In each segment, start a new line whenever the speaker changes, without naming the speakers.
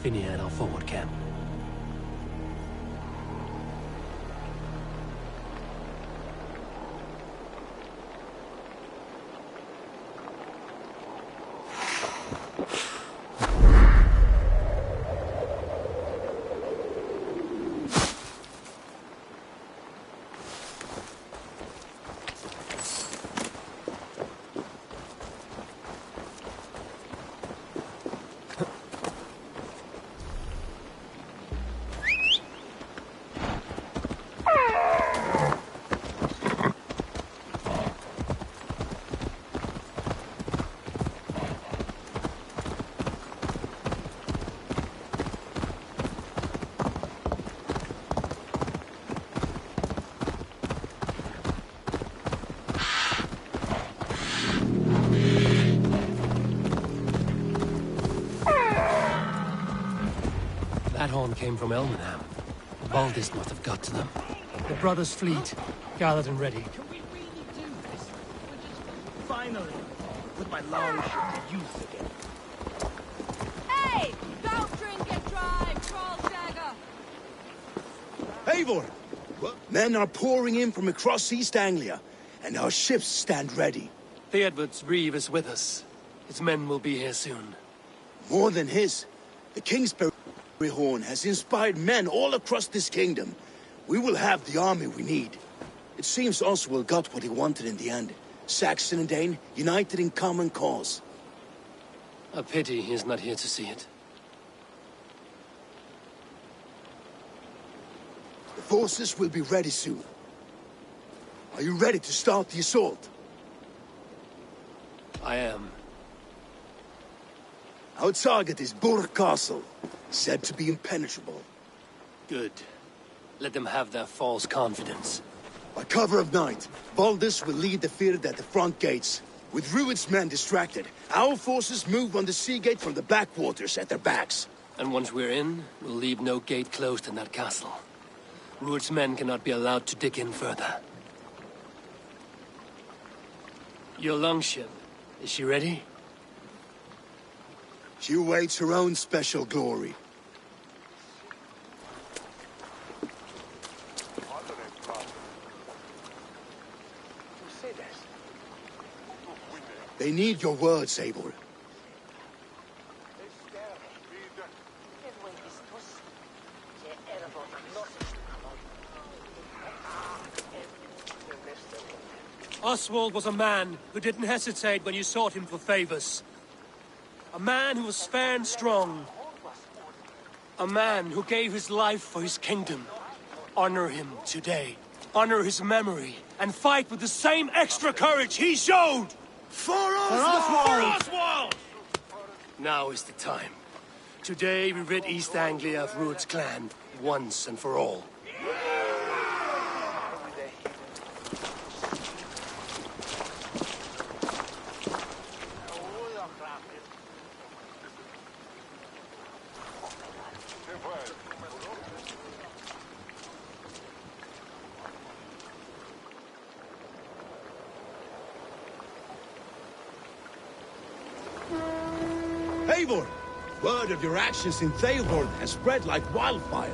Finney at our forward camp. That horn came from Elmenham. Baldist must have got to them. The brothers' fleet, gathered and ready.
Can we really do this? Finally, with my long ship to use again.
Hey! Don't drink and drive, troll shagger!
Eivor! Men are pouring in from across East Anglia, and our ships stand ready.
Theodward's reeve is with us. His men will be here soon.
More than his, the Kingsbury horn has inspired men all across this kingdom. We will have the army we need. It seems Oswald got what he wanted in the end. Saxon and Dane united in common cause.
A pity he's not here to see it.
The forces will be ready soon. Are you ready to start the assault?
I am.
Our target is Burg Castle, said to be impenetrable.
Good. Let them have their false confidence.
By cover of night, Baldus will lead the field at the front gates. With Rued's men distracted, our forces move on the sea gate from the backwaters at their backs.
And once we're in, we'll leave no gate closed in that castle. Rued's men cannot be allowed to dig in further. Your longship, is she ready?
She awaits her own special glory. They need your words, Eivor.
Oswald was a man who didn't hesitate when you sought him for favors. A man who was fair and strong. A man who gave his life for his kingdom. Honor him today. Honor his memory. And fight with the same extra courage he showed!
For Oswald!
For Oswald! Now is the time. Today we rid East Anglia of Rued's clan, once and for all.
Eivor! Word of your actions in Theoborn has spread like wildfire.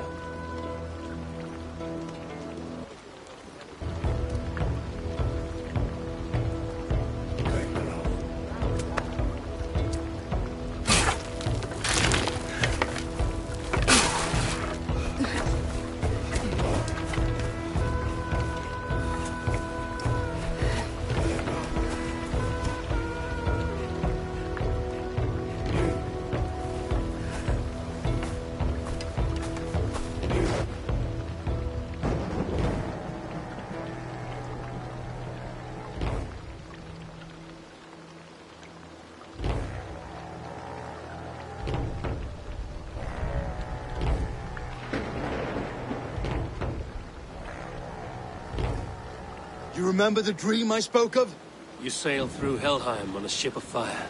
You remember the dream I spoke of?
You sailed through Helheim on a ship of fire.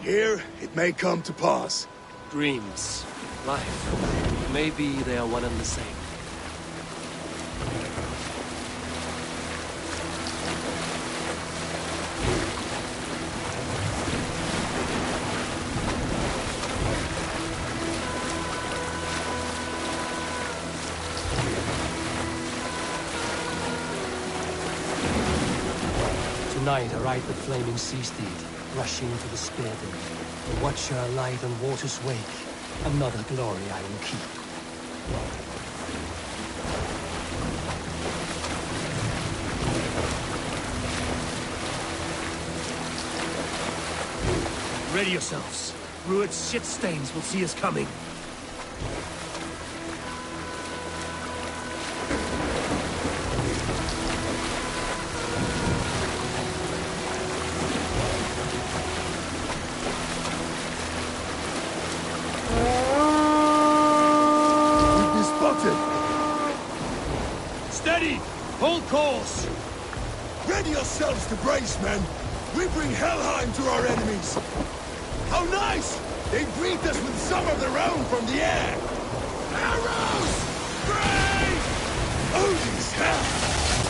Here, it may come to pass.
Dreams, life, maybe they are one and the same. Tonight I ride the flaming sea steed, rushing to the spearhead. The Watcher alight on water's wake. Another glory I will keep. Ready yourselves. Rued's shit stains will see us coming. Steady! Hold course!
Ready yourselves to brace, men! We bring Helheim to our enemies! How nice! They greet us with some of their own from the air! Arrows! Great! Odin's hell!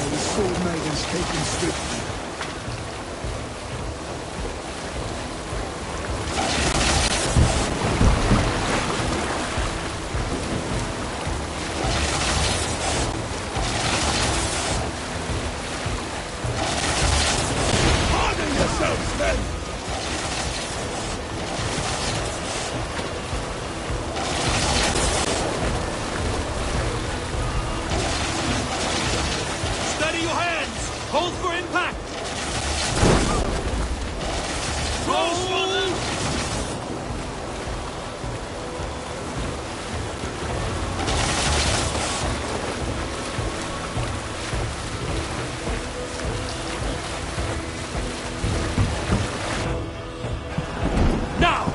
And the sword maidens taken swiftly.
Hold for impact! Roll! Now!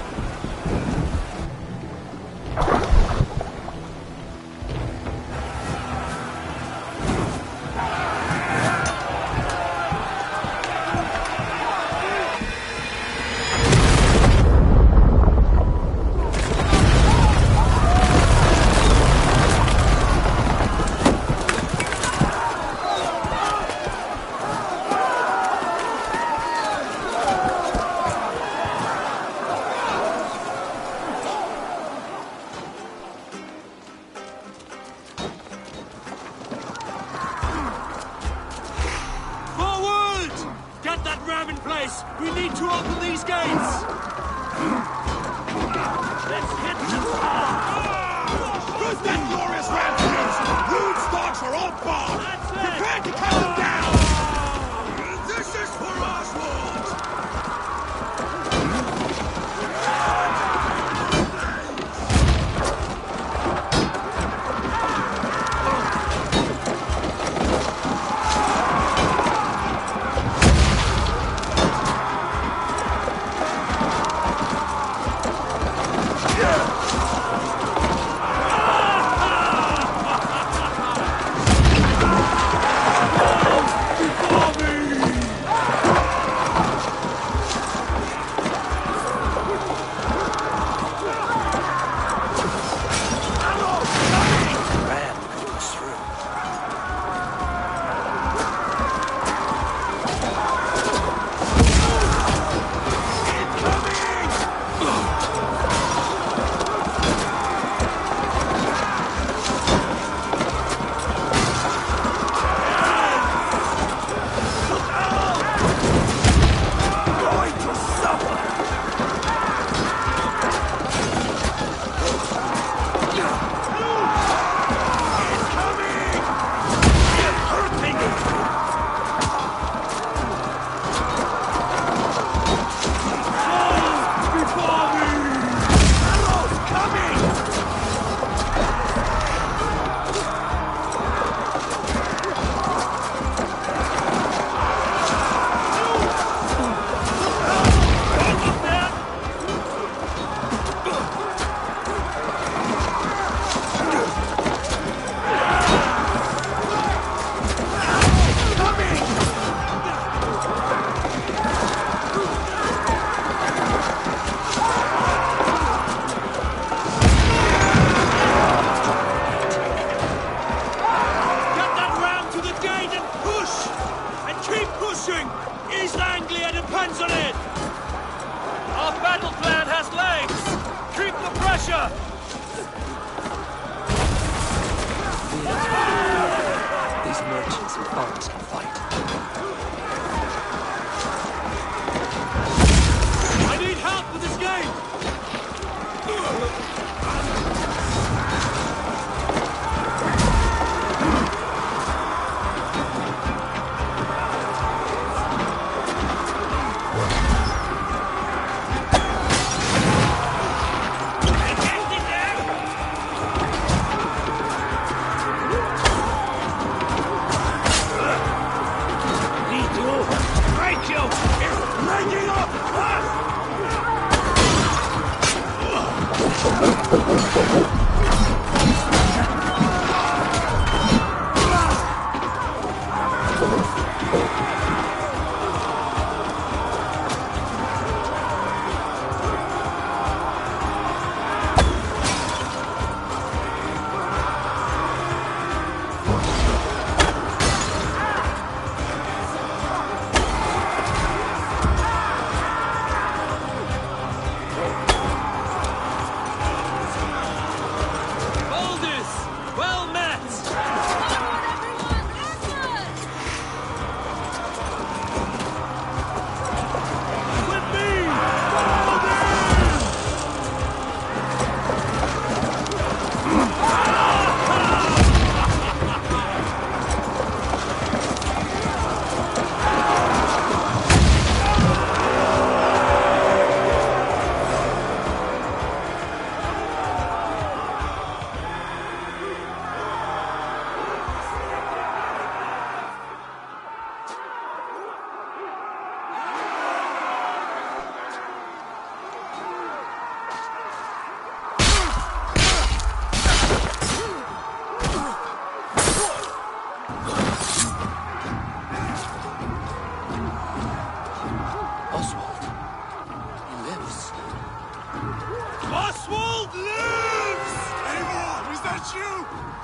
In place! We need to open these gates! Let's hit them!
Who's that glorious ram to use? Rude stocks are all barred! Prepare to cut them down! This is for Oswald!
These merchants and bards can fight.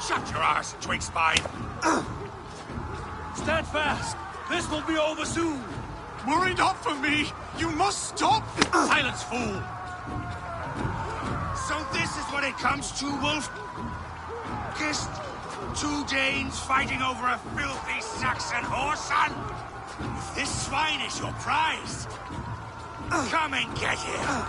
Shut your arse, twig spine!
Stand fast! This will be over soon!
Worry not for me! You must stop!
Silence, fool!
So this is what it comes to, Wolf? Kissed? Two Danes fighting over a filthy Saxon whoreson? If this swine is your prize, come and get him!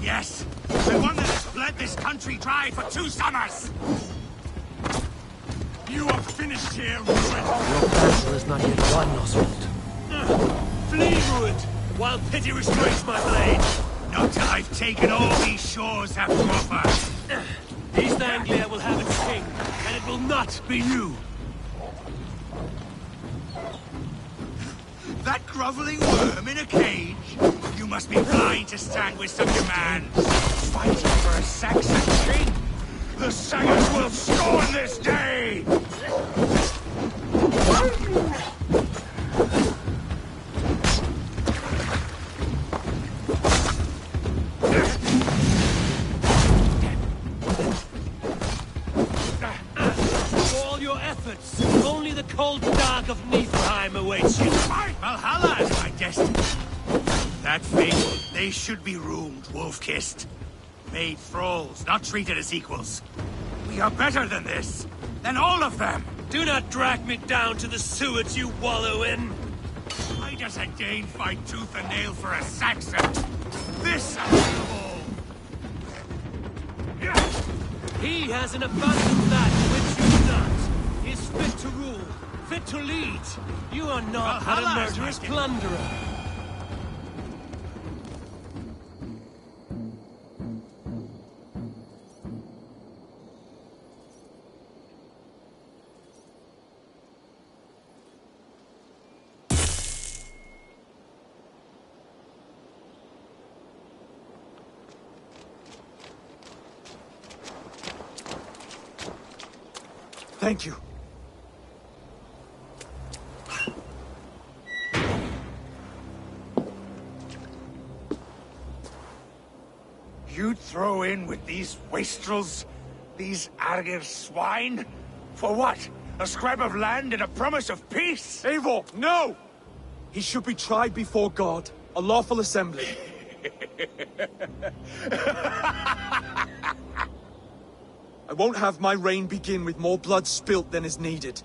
Yes, the one that has bled this country dry for 2 summers! You are finished here, Ruin!
Your battle is not yet won, Oswald. Flee, Ruin, while pity restrains my blade!
Not till I've taken all these shores have to offer!
East Anglia will have its king, and it will not be you!
That groveling worm in a cage? You must be blind to stand with such a man! Fighting for a Saxon king! The Saxons will scorn this day!
For all your efforts, only the cold dark of Niflheim awaits you.
Valhalla is my destiny. That fate, they should be roomed, wolf-kissed. Made thralls, not treated as equals. We are better than this. Than all of them.
Do not drag me down to the sewers you wallow in.
Why does a Dane fight tooth and nail for a Saxon? This all.
He has an abundance that which you do not. He is fit to rule, fit to lead. You are not but a
Valhalla is
murderous
my
plunderer.
Thank you.
You'd throw in with these wastrels? These Argir swine? For what? A scrap of land and a promise of peace?
Eivor, no! He should be tried before God, a lawful assembly. I won't have my reign begin with more blood spilt than is needed.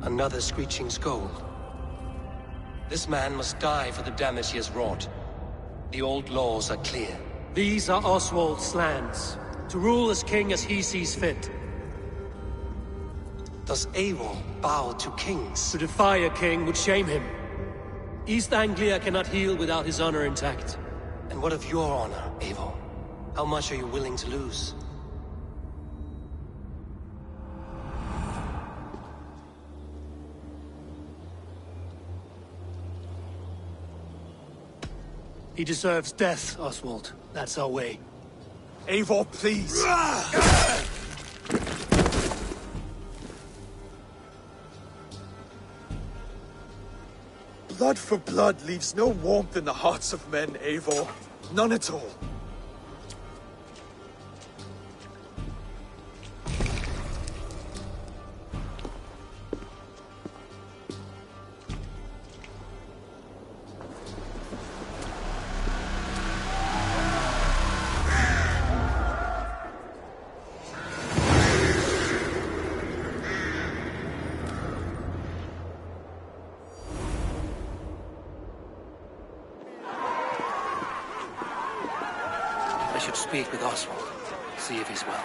Another screeching scold. This man must die for the damage he has wrought. The old laws are clear. These are Oswald's lands, to rule as king as he sees fit. Does Eivor bow to kings? To defy a king would shame him. East Anglia cannot heal without his honor intact. And what of your honor, Eivor? How much are you willing to lose? He deserves death, Oswald. That's our way.
Eivor, please. Blood for blood leaves no warmth in the hearts of men, Eivor. None at all.
I should speak with Oswald, see if he's well.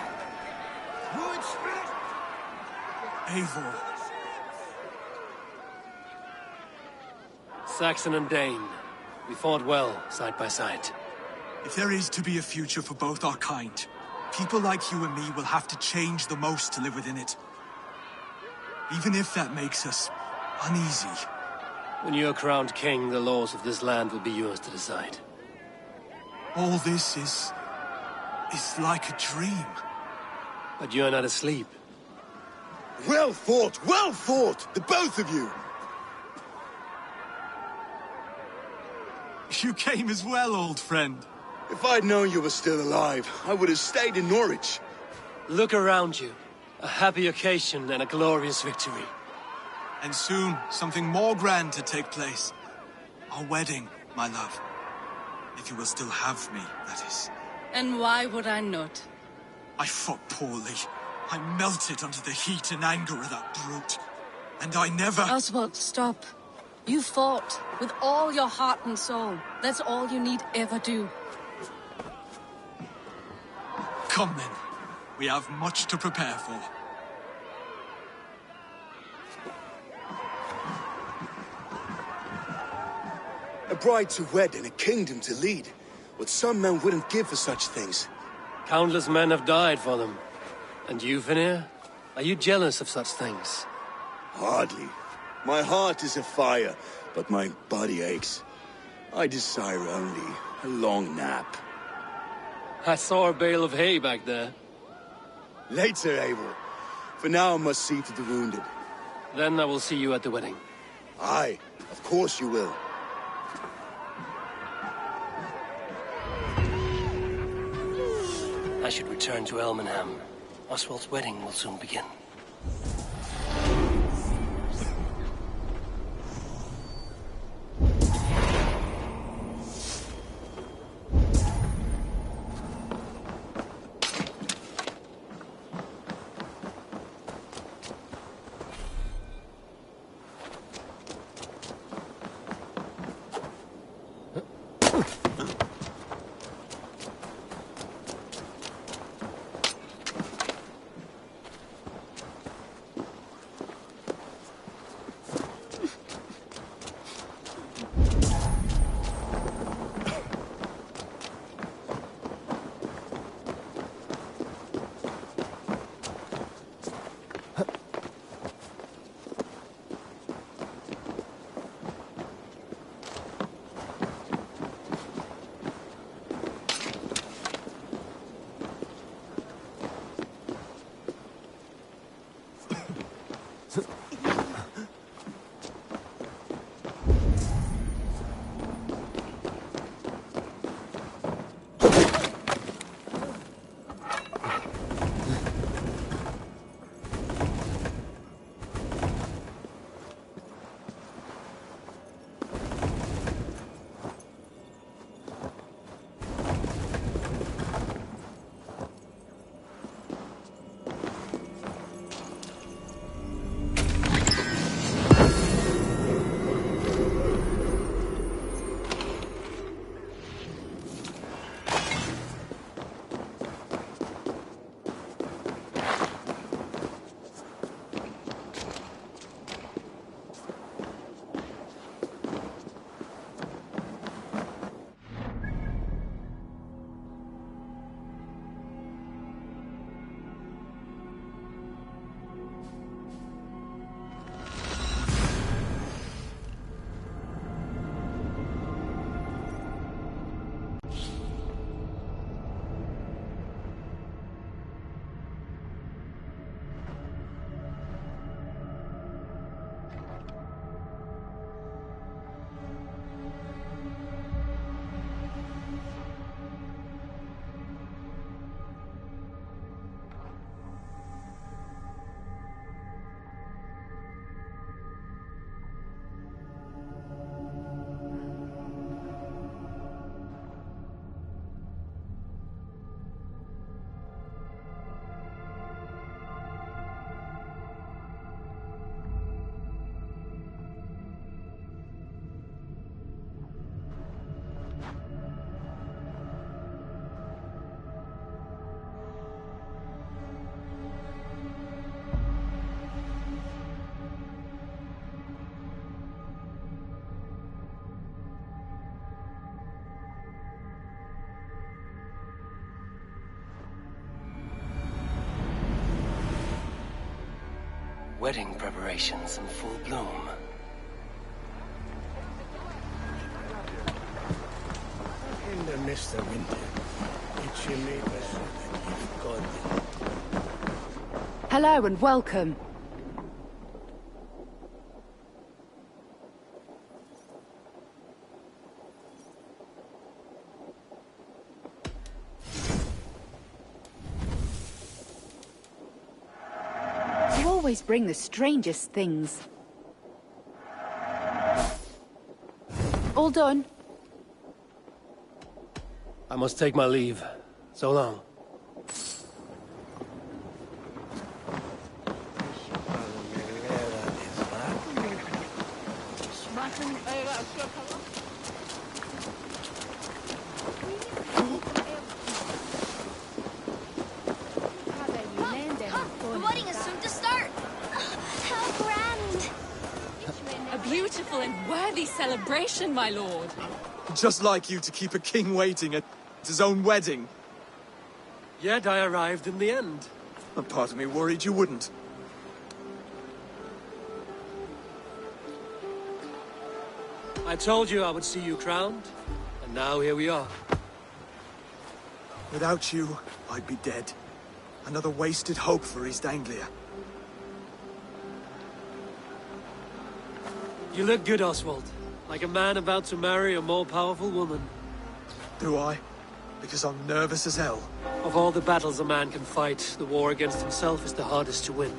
Eivor.
Saxon and Dane, we fought well, side by side.
If there is to be a future for both our kind, people like you and me will have to change the most to live within it. Even if that makes us uneasy.
When you're crowned king, the laws of this land will be yours to decide.
All this is like a dream.
But you're not asleep.
Well fought, the both of you!
You came as well, old friend.
If I'd known you were still alive, I would have stayed in Norwich.
Look around you. A happy occasion and a glorious victory.
And soon, something more grand to take place. Our wedding, my love. If you will still have me, that is.
And why would I not?
I fought poorly. I melted under the heat and anger of that brute. And I never...
Oswald, stop. You fought with all your heart and soul. That's all you need ever do.
Come then. We have much to prepare for.
A bride to wed and a kingdom to lead. What some men wouldn't give for such things.
Countless men have died for them. And you, Vanir? Are you jealous of such things?
Hardly. My heart is afire, but my body aches. I desire only a long nap.
I saw a bale of hay back there.
Later, Eivor. For now, I must see to the wounded.
Then I will see you at the wedding.
Aye, of course you will.
I should return to Elmenham. Oswald's wedding will soon begin.
Wedding preparations in full bloom.
In the mist of winter, it's your neighbors that give God.
Hello and welcome. You always bring the strangest things. All done?
I must take my leave. So long.
The wedding is soon to start! How grand!
A beautiful and worthy celebration, my lord.
Just like you to keep a king waiting at his own wedding.
Yet I arrived in the end.
A part of me worried you wouldn't.
I told you I would see you crowned, and now here we are.
Without you, I'd be dead. Another wasted hope for East Anglia.
You look good, Oswald. Like a man about to marry a more powerful woman.
Do I? Because I'm nervous as hell.
Of all the battles a man can fight, the war against himself is the hardest to win.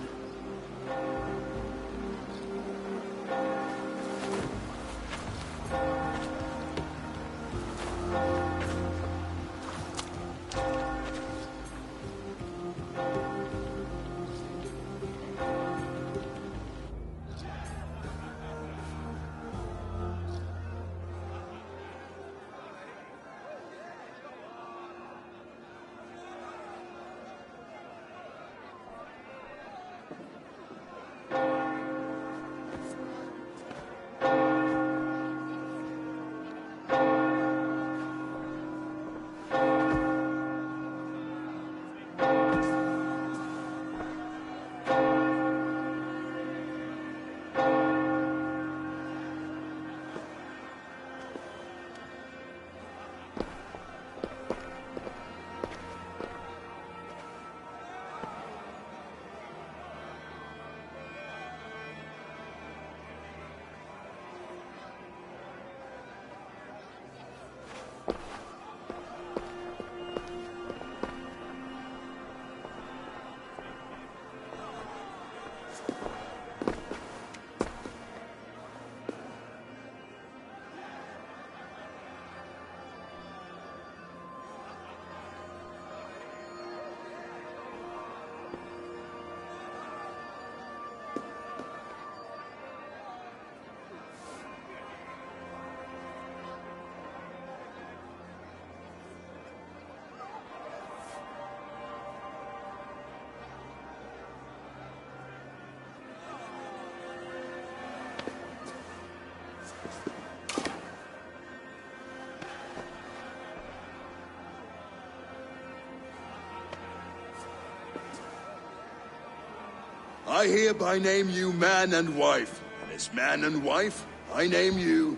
I hereby name you man and wife. And as man and wife, I name you...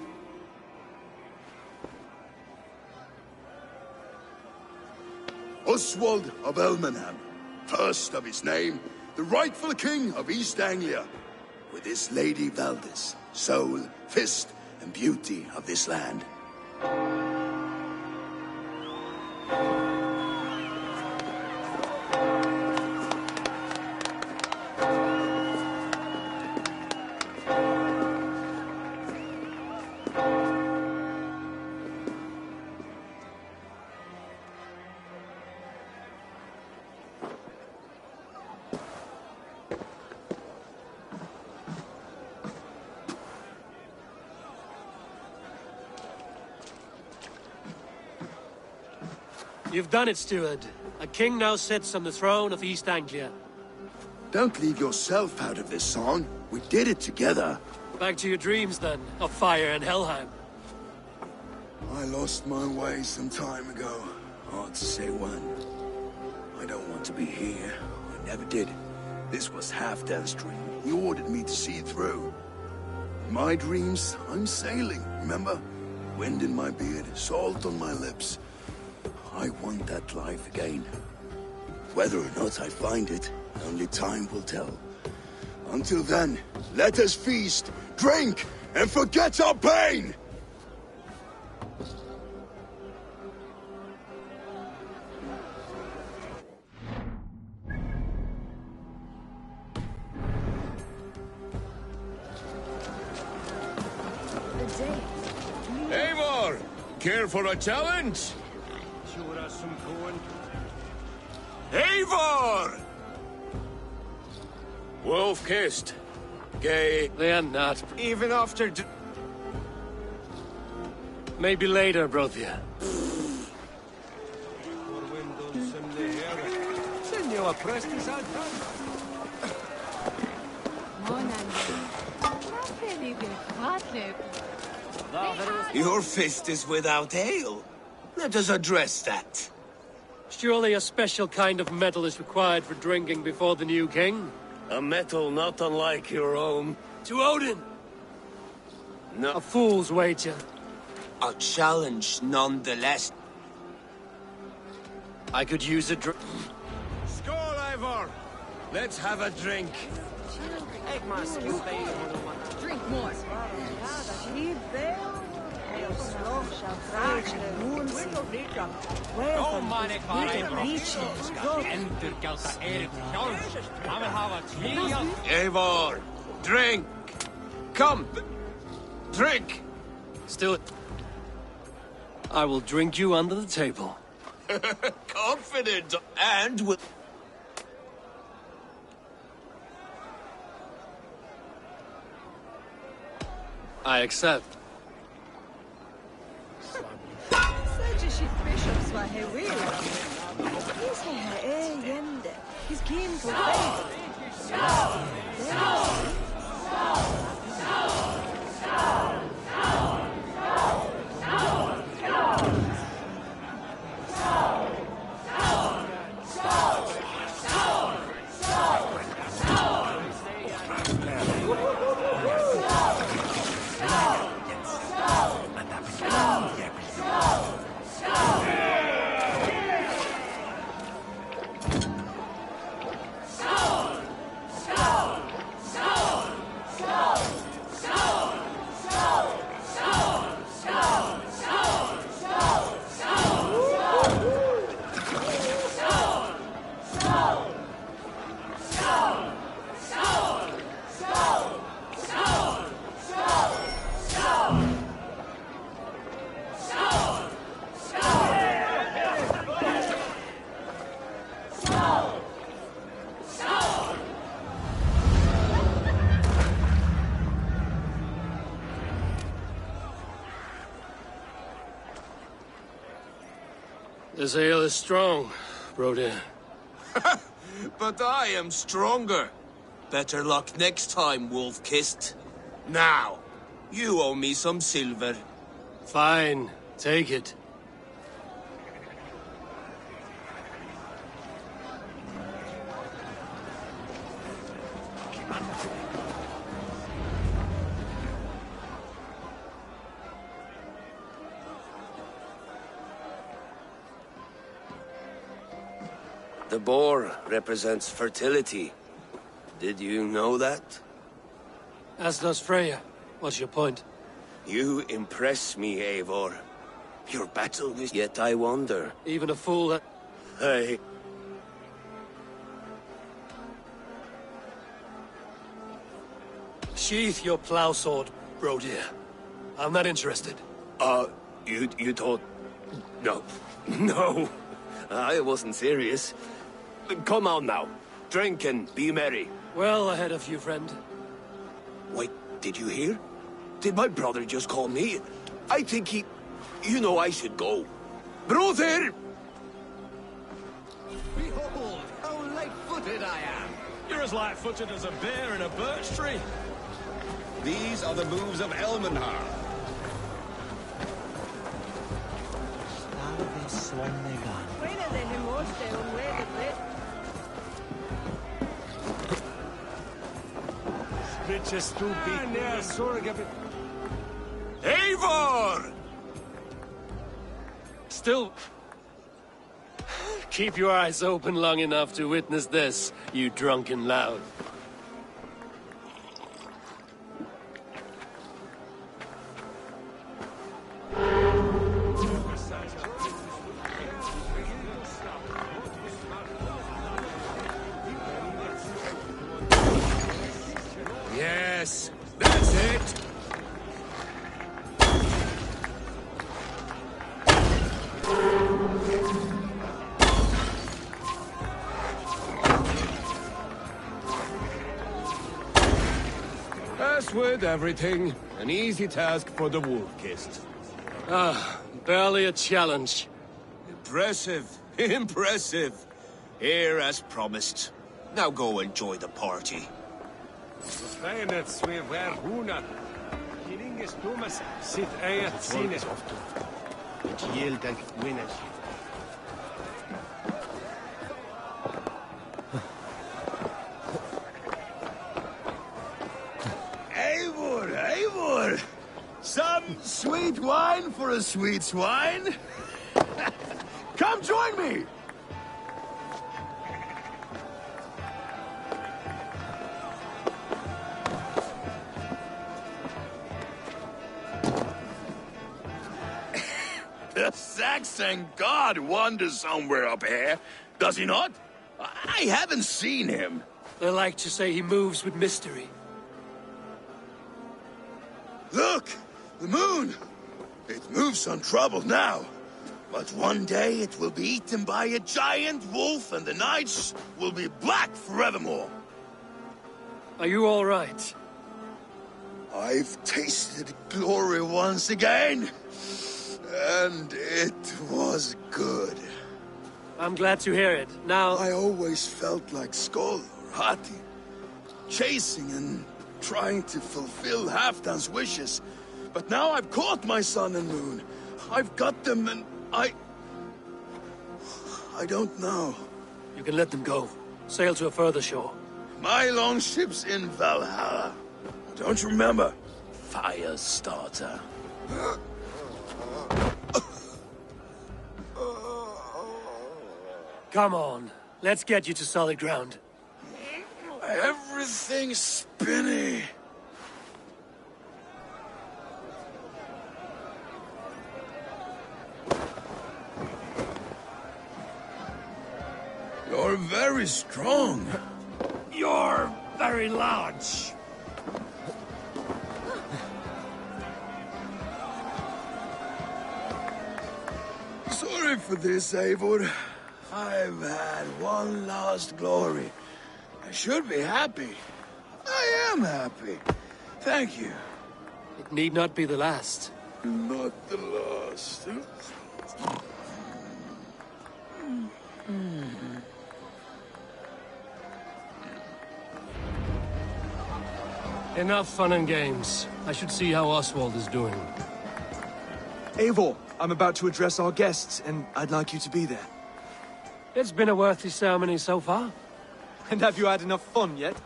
Oswald of Elmenham, first of his name, the rightful king of East Anglia, with his lady Valdis, soul, fist, and beauty of this land.
You've done it, steward. A king now sits on the throne of East Anglia.
Don't leave yourself out of this song. We did it together.
Back to your dreams, then, of fire and Helheim.
I lost my way some time ago. Hard to say when. I don't want to be here. I never did. This was Halfdan's dream. He ordered me to see it through. In my dreams, I'm sailing, remember? Wind in my beard, salt on my lips. I want that life again. Whether or not I find it, only time will tell. Until then, let us feast, drink, and forget our pain!
Eivor! Care for a challenge?
Sure as some corn.
Eivor! Wolf-kissed. Gay.
They are not.
Even after
Maybe later, Brothia.
Senor Prestes Your fist is without ale. Let us address that.
Surely a special kind of metal is required for drinking before the new king?
A metal not unlike your own.
To Odin!
No.
A fool's wager.
A challenge nonetheless.
I could use a drink.
Skål, Eivor! Let's have a drink.
Drink more.
Eivor, drink. Come, drink.
Still, I will drink you under the table.
Confident and with...
I accept.
He's keen for
This ale is strong, Brodir.
But I am stronger. Better luck next time, Wolf-kissed. Now, you owe me some silver.
Fine, take it.
The boar represents fertility. Did you know that?
As does Freya. What's your point?
You impress me, Eivor. Your battle is... Yet I wonder.
Even a fool that...
Hey.
Sheath your plow sword, Brodir. I'm not interested.
You thought... No. No. I wasn't serious. Come on now. Drink and be merry.
Well ahead of you, friend.
Wait, did you hear? Did my brother just call me? I think he... You know I should go. Brother!
Behold, how light-footed I am. You're as light-footed as a bear in a birch tree. These are the moves of Elmenhar. Eivor!
Still... Keep your eyes open long enough to witness this, you drunken lout.
Yes, that's it! As with everything, an easy task for the wolf-kissed.
Barely a challenge.
Impressive, impressive. Here as promised. Now go enjoy the party.
Eivor, Eivor! Some sweet wine for a sweet swine? Come join me! The Saxon god wanders somewhere up here, does he not? I haven't seen him.
They like to say he moves with mystery.
Look! The moon! It moves untroubled now. But one day it will be eaten by a giant wolf and the nights will be black forevermore.
Are you all right?
I've tasted glory once again. And it was good.
I'm glad to hear it. Now...
I always felt like Skoll or Hati. Chasing and trying to fulfill Halfdan's wishes. But now I've caught my sun and moon. I've got them and I don't know.
You can let them go. Sail to a further shore.
My longship's in Valhalla. Don't you remember? Fire starter.
Come on. Let's get you to solid ground.
Everything's spinny. You're very strong.
You're very large.
Sorry for this, Eivor. I've had one last glory. I should be happy. I am happy. Thank you.
It need not be the last.
Not the last.
Enough fun and games. I should see how Oswald is doing.
Eivor, I'm about to address our guests, and I'd like you to be there.
It's been a worthy ceremony so far.
And have you had enough fun yet?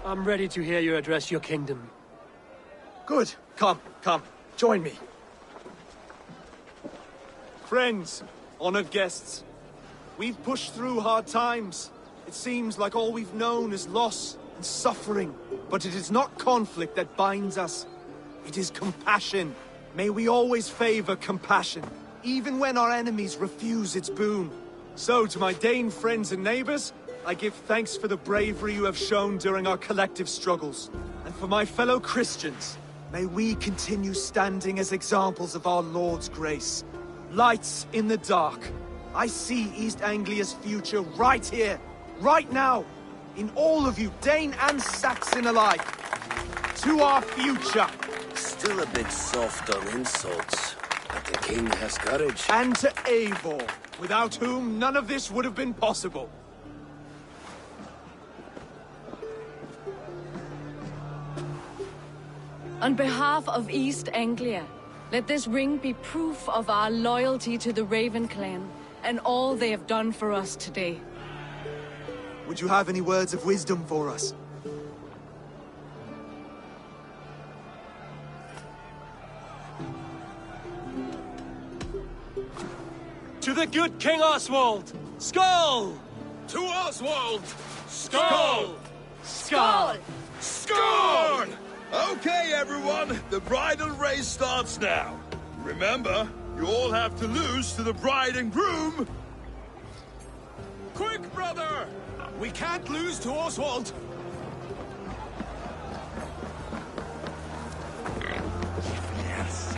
I'm ready to hear you address your kingdom.
Good. Come, join me. Friends, honored guests, we've pushed through hard times. It seems like all we've known is loss and suffering. But it is not conflict that binds us. It is compassion. May we always favor compassion, even when our enemies refuse its boon. So, to my Dane friends and neighbors, I give thanks for the bravery you have shown during our collective struggles. And for my fellow Christians, may we continue standing as examples of our Lord's grace. Lights in the dark. I see East Anglia's future right here, right now, in all of you, Dane and Saxon alike. To our future.
Still a bit soft on insults, but the king has courage.
And to Eivor, without whom none of this would have been possible.
On behalf of East Anglia, let this ring be proof of our loyalty to the Raven clan and all they have done for us today.
Would you have any words of wisdom for us?
To the good King Oswald! Skull!
To Oswald!
Skull!
Skull!
Scorn! Okay, everyone, the bridal race starts now. Remember, you all have to lose to the bride and groom. Quick, brother! We can't lose to Oswald. Yes.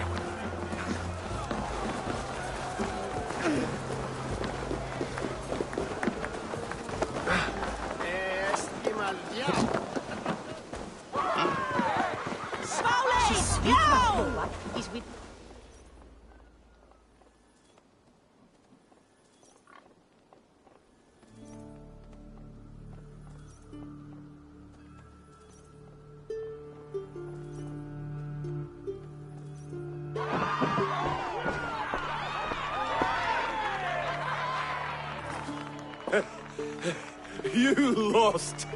He's with...
You lost.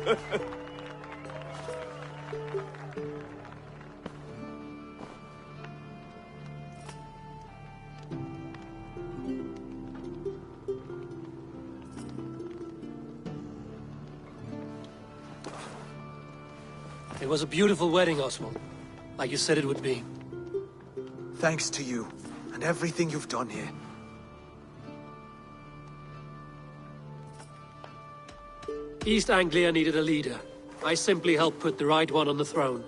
It was a beautiful wedding, Oswald. Like you said it would be.
Thanks to you, and everything you've done here.
East Anglia needed a leader. I simply helped put the right one on the throne.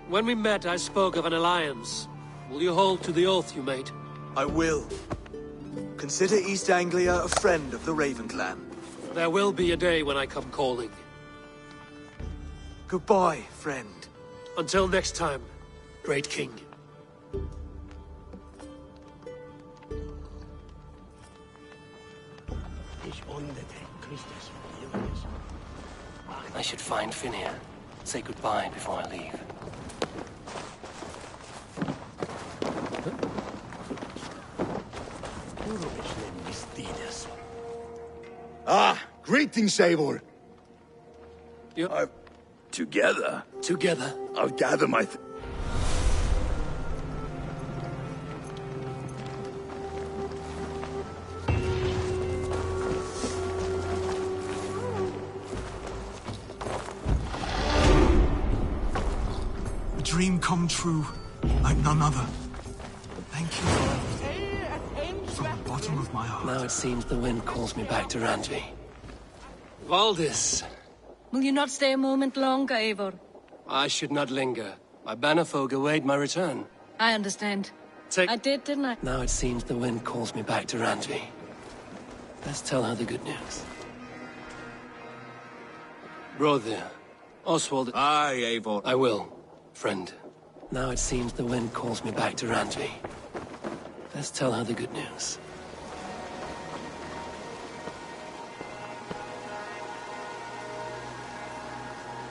When we met, I spoke of an alliance. Will you hold to the oath you made?
I will. Consider East Anglia a friend of the Raven clan.
There will be a day when I come calling.
Goodbye, friend.
Until next time, great king.
I should find Finir. Say goodbye before I leave.
Ah, greetings, Eivor.
Together?
Together.
I'll gather my...
A dream come true, like none other. Thank you for everything. From the bottom of my heart.
Now it seems the wind calls me back to Randvi.
Valdis.
Will you not stay a moment longer, Eivor?
I should not linger. My bannerfolk await my return.
I understand. I did, didn't I?
Now it seems the wind calls me back to Randvi. Let's tell her the good news. Brother, Oswald...
Aye, Eivor.
I will, friend. Now it seems the wind calls me back to Randvi. Let's tell her the good news.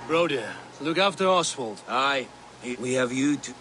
Broder, look after Oswald.
Aye. We have you to...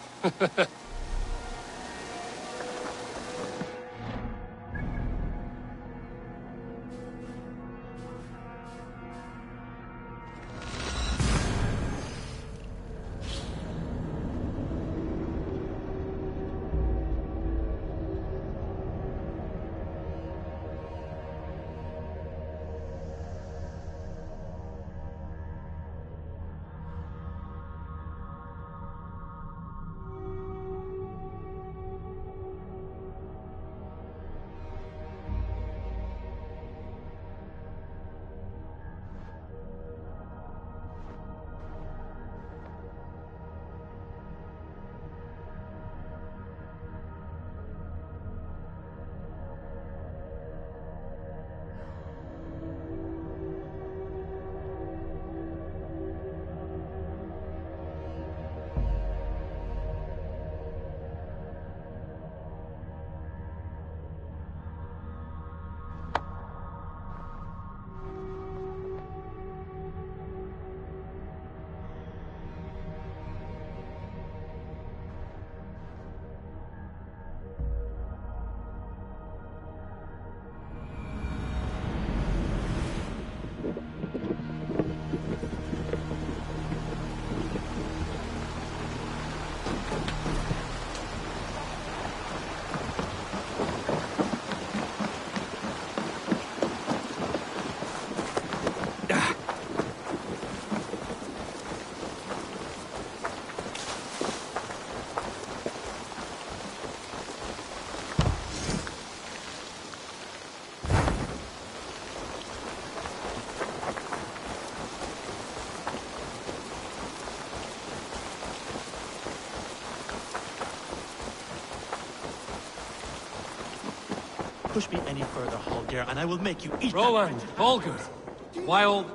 push me any further, Holger, and I will make you eat
Rowan, Holger, why all...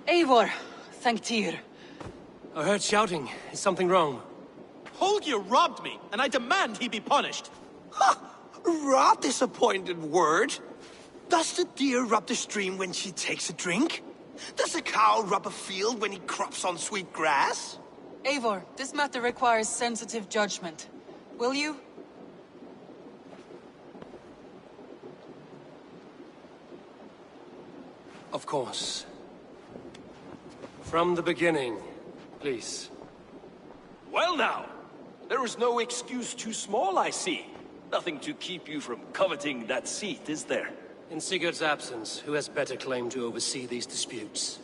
Eivor, thank Tyr.
I heard shouting. Is something wrong?
Holger robbed me, and I demand he be punished.
Ha! Robbed is a pointed word. Does the deer rub the stream when she takes a drink? Does a cow rub a field when he crops on sweet grass?
Eivor, this matter requires sensitive judgment. Will you?
Of course. From the beginning, please.
Well now, there is no excuse too small, I see. Nothing to keep you from coveting that seat, is there?
In Sigurd's absence, who has better claim to oversee these disputes?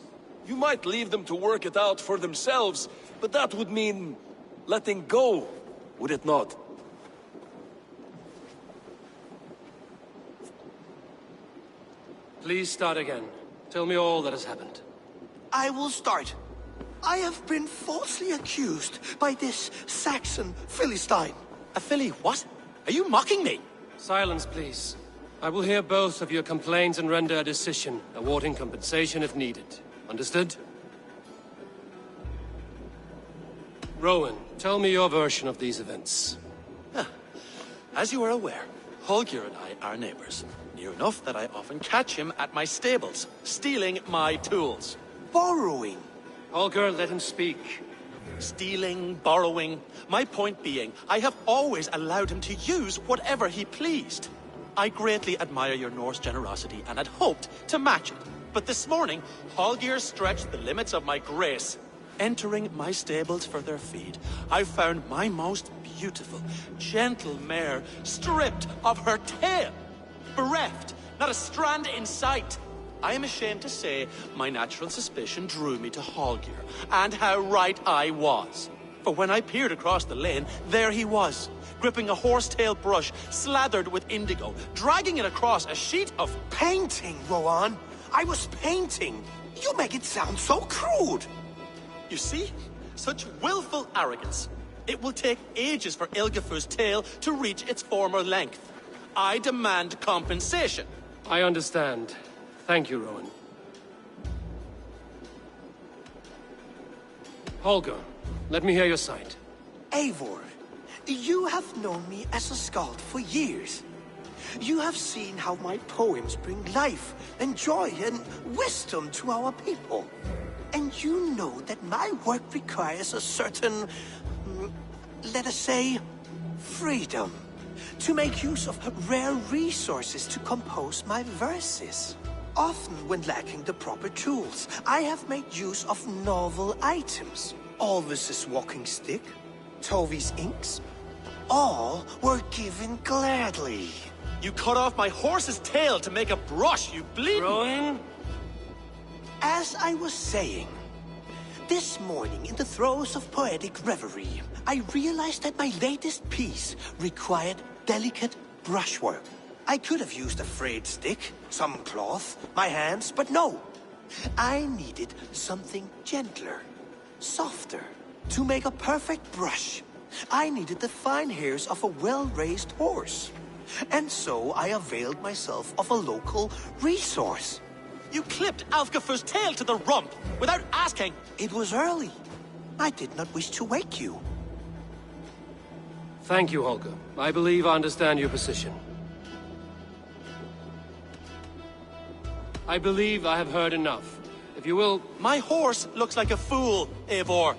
You might leave them to work it out for themselves, but that would mean letting go, would it not?
Please start again. Tell me all that has happened.
I will start. I have been falsely accused by this Saxon Philistine.
A Philly what? Are you mocking me?
Silence, please. I will hear both of your complaints and render a decision, awarding compensation if needed. Understood? Rowan, tell me your version of these events.
As you are aware, Holger and I are neighbors. Near enough that I often catch him at my stables, stealing my tools.
Borrowing.
Holger, let him speak.
Stealing, borrowing. My point being, I have always allowed him to use whatever he pleased. I greatly admire your Norse generosity and had hoped to match it. But this morning, Holger stretched the limits of my grace. Entering my stables for their feed, I found my most beautiful, gentle mare stripped of her tail. Bereft, not a strand in sight. I am ashamed to say my natural suspicion drew me to Holger, and how right I was. For when I peered across the lane, there he was, gripping a horsetail brush slathered with indigo, dragging it across a sheet of...
Painting, Rowan. I was painting. You make it sound so crude.
You see? Such willful arrogance. It will take ages for Ilgafur's tail to reach its former length. I demand compensation.
I understand. Thank you, Rowan. Holger, let me hear your side.
Eivor, you have known me as a skald for years. You have seen how my poems bring life and joy and wisdom to our people. And you know that my work requires a certain, let us say, freedom. To make use of rare resources to compose my verses. Often when lacking the proper tools, I have made use of novel items. Alvis's walking stick, Tovi's inks, all were given gladly.
You cut off my horse's tail to make a brush, you bleed.
Rowan?
As I was saying, this morning in the throes of poetic reverie, I realized that my latest piece required delicate brushwork. I could have used a frayed stick, some cloth, my hands, but no. I needed something gentler, softer. To make a perfect brush, I needed the fine hairs of a well-raised horse. And so I availed myself of a local resource.
You clipped Alfgafur's tail to the rump, without asking.
It was early. I did not wish to wake you.
Thank you, Holger. I believe I understand your position. I believe I have heard enough. If you will...
My horse looks like a fool, Eivor.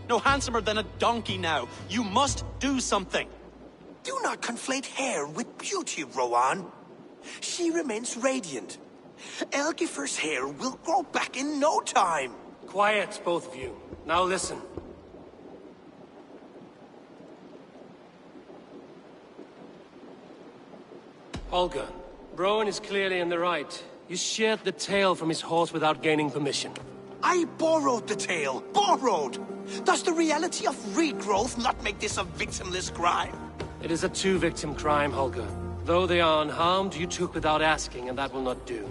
No handsomer than a donkey now. You must do something.
Do not conflate hair with beauty, Rowan. She remains radiant. Elgifur's hair will grow back in no time.
Quiet, both of you. Now listen. Holger, Rowan is clearly in the right. You sheared the tail from his horse without gaining permission.
I borrowed the tail. Borrowed! Does the reality of regrowth not make this a victimless crime?
It is a two-victim crime, Holger.
Though they are unharmed, you took without asking, and that will not do.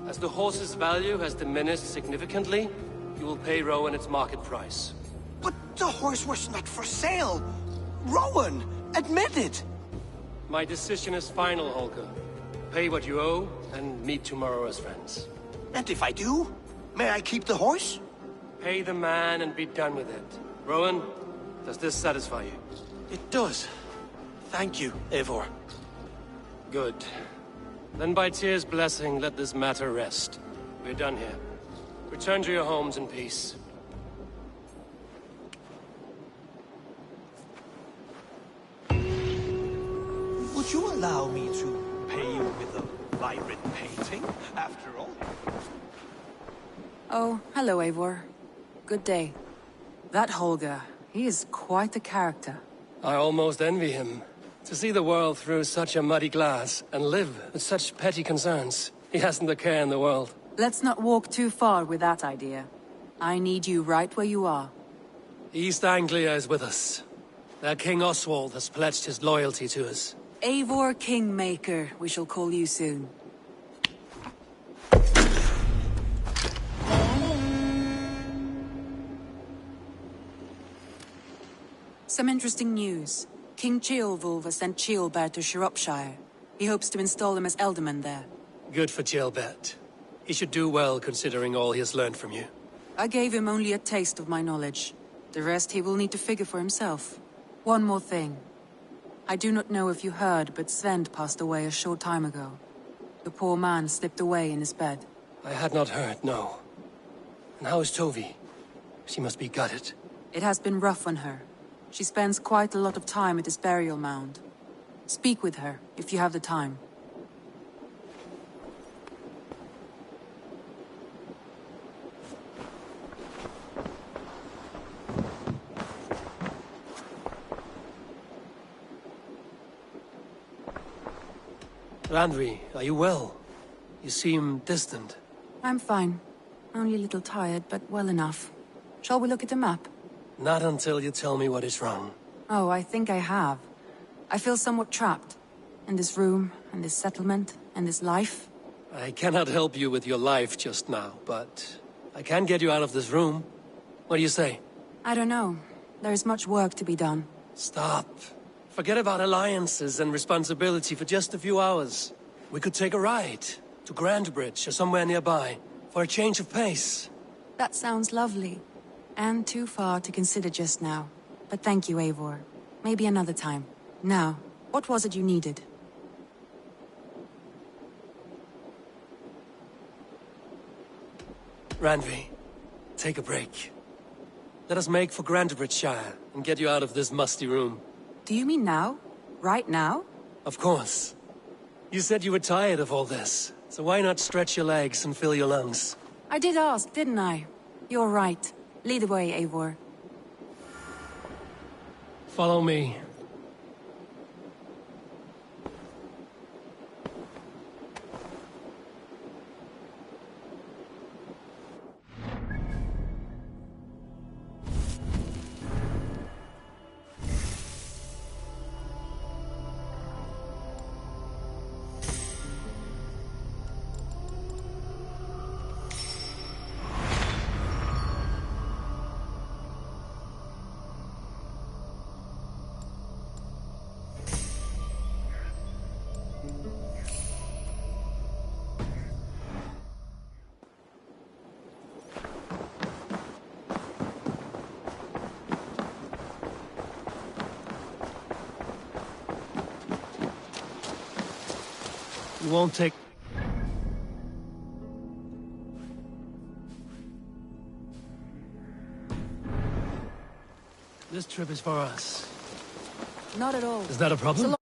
As the horse's value has diminished significantly, you will pay Rowan its market price.
But the horse was not for sale. Rowan, admit it.
My decision is final, Holger. Pay what you owe, and meet tomorrow as friends.
And if I do, may I keep the horse?
Pay the man and be done with it. Rowan, does this satisfy you?
It does. Thank you, Eivor.
Good. Then by Tyr's blessing, let this matter rest. We're done here. Return to your homes in peace.
Would you allow me to pay you with a vibrant painting, after all?
Oh, hello, Eivor. Good day. That Holger, he is quite a character.
I almost envy him. To see the world through such a muddy glass, and live with such petty concerns. He hasn't a care in the world.
Let's not walk too far with that idea. I need you right where you are.
East Anglia is with us. Their King Oswald has pledged his loyalty to us.
Eivor Kingmaker, we shall call you soon. Some interesting news. King Ceolwulf has sent Ceolbert to Shropshire. He hopes to install him as Elderman there.
Good for Ceolbert. He should do well considering all he has learned from you.
I gave him only a taste of my knowledge. The rest he will need to figure for himself. One more thing. I do not know if you heard, but Svend passed away a short time ago. The poor man slipped away in his bed.
I had not heard, no. And how is Tovi? She must be gutted.
It has been rough on her. She spends quite a lot of time at his burial mound. Speak with her, if you have the time.
Randvi, are you well? You seem distant.
I'm fine. Only a little tired, but well enough. Shall we look at the map?
Not until you tell me what is wrong.
Oh, I think I have. I feel somewhat trapped. In this room, and this settlement, and this life.
I cannot help you with your life just now, but I can get you out of this room. What do you say?
I don't know. There is much work to be done.
Stop. Forget about alliances and responsibility for just a few hours. We could take a ride to Grandbridge or somewhere nearby for a change of pace.
That sounds lovely. And too far to consider just now. But thank you, Eivor. Maybe another time. Now, what was it you needed?
Randvi, take a break. Let us make for Grandbridgeshire and get you out of this musty room.
Do you mean now? Right now?
Of course. You said you were tired of all this, so why not stretch your legs and fill your lungs?
I did ask, didn't I? You're right. Lead the way, Eivor.
Follow me. You won't take... This trip is for us.
Not at all.
Is that a problem?